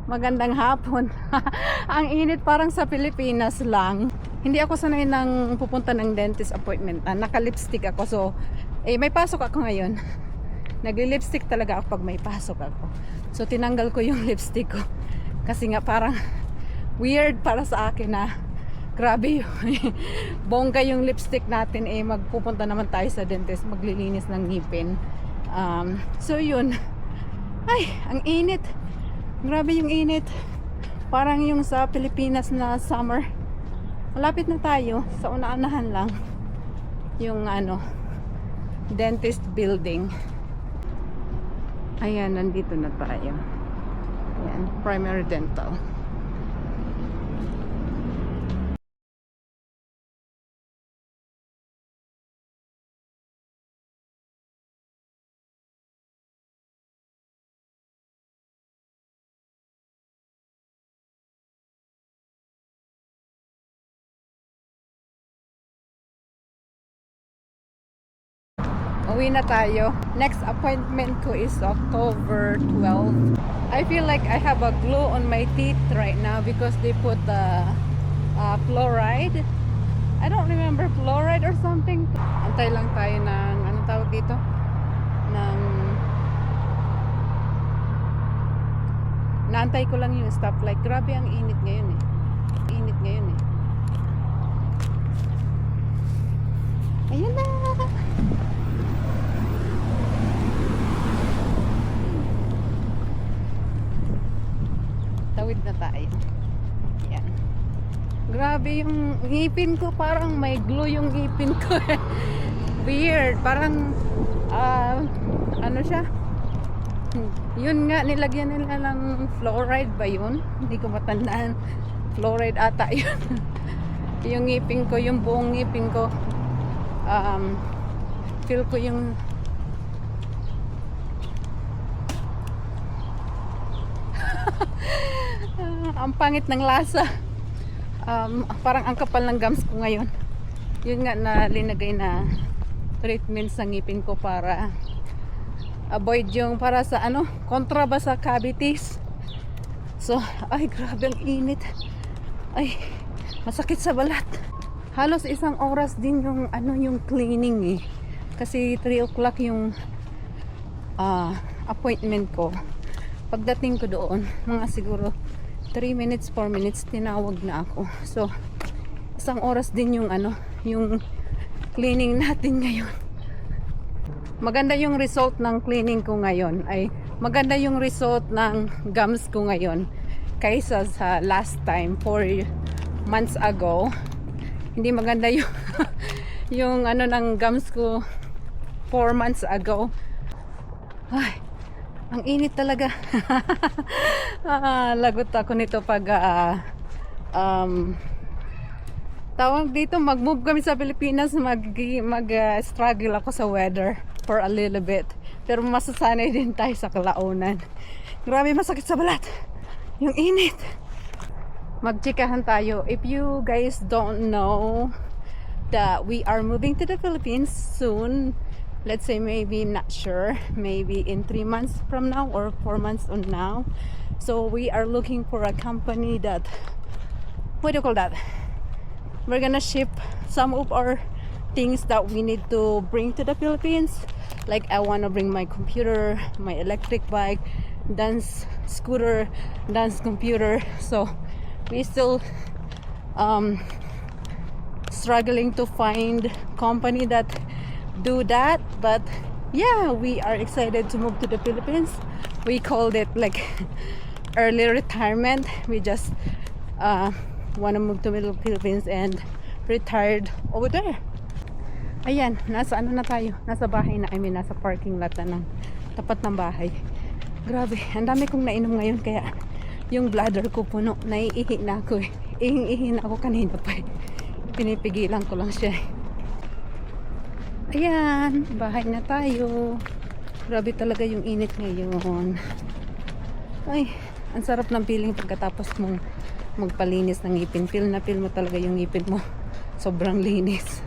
Magandang hapon. Ang init parang sa Pilipinas lang. Hindi ako sanay nang pupunta ng dentist appointment. Naka-lipstick ako. So, may pasok ako ngayon. Nagli-lipstick talaga ako pag may pasok ako. So, tinanggal ko yung lipstick ko. Kasi nga parang weird para sa akin na grabe yung bongga yung lipstick natin. Magpupunta naman tayo sa dentist. Maglilinis ng ngipin. So, yun. Ay, ang init. Grabe yung init. Parang yung sa Pilipinas na summer. Malapit na tayo. Sa una-anahan lang. Yung dentist building. Ayan, nandito na tayo. Ayan, Primary Dental. Uwi na tayo. Next appointment ko is October 12. I feel like I have a glue on my teeth right now because they put the fluoride. I don't remember fluoride or something. Antay lang tayo ng anong tawag dito? Naantay ko lang yung stoplight. Grabe ang init ngayon eh. Init ngayon eh. Ayan na. Tawid na tayo. Yan. Grabe yung ngipin ko. Parang may glue yung ngipin ko. Weird. Parang ano siya? Yun nga, nilagyan nila ng fluoride ba yun? Hindi ko matandaan. Fluoride ata yun. Yung ngipin ko, yung buong ngipin ko, feel ko yung ang pangit ng lasa. Parang ang kapal ng gums ko ngayon. Yun nga na linagay na treatment sa ngipin ko para avoid yung para sa kontra ba sa cavities. So, ay grabe ang init. Ay, masakit sa balat. Halos isang oras din yung yung cleaning eh. Kasi 3 o'clock yung appointment ko. Pagdating ko doon, mga siguro 3 minutes, 4 minutes, tinawag na ako. So, isang oras din yung yung cleaning natin ngayon. Maganda yung result ng cleaning ko ngayon. Ay, maganda yung result ng gums ko ngayon kaysa sa last time 4 months ago. Hindi maganda yung yung ng gums ko 4 months ago. Ay, ang init talaga. Lagot ako nito pag tawag dito, mag-move kami sa Pilipinas, mag-struggle ako sa weather for a little bit. Pero masasanay din tayo sa kalaunan. Grabe, masakit sa balat. Yung init. Magchikahan tayo. If you guys don't know that we are moving to the Philippines soon, let's say maybe, not sure, maybe in 3 months from now or 4 months on now. So we are looking for a company that, what do you call that? We're gonna ship some of our things that we need to bring to the Philippines. Like I wanna bring my computer, my electric bike, dance scooter, dance computer. So we still struggling to find company that do that, but yeah, we are excited to move to the Philippines. We called it like early retirement. We just wanna move to the Philippines and retired over there. Ayan, nasa na tayo? Nasa bahay na, nasa parking lot na ng tapat ng bahay. Grabe, ang dami kong nainom ngayon kaya yung bladder ko puno. Naiihi na ako eh. Ihing-ihi na ako kanina pa eh. Pinipigilan ko lang siya eh. Ayan, bahay na tayo. Grabe talaga yung init ngayon. Ay, ang sarap ng feeling pagkatapos mong magpalinis ng ngipin. Feel na feel mo talaga yung ngipin mo. Sobrang linis.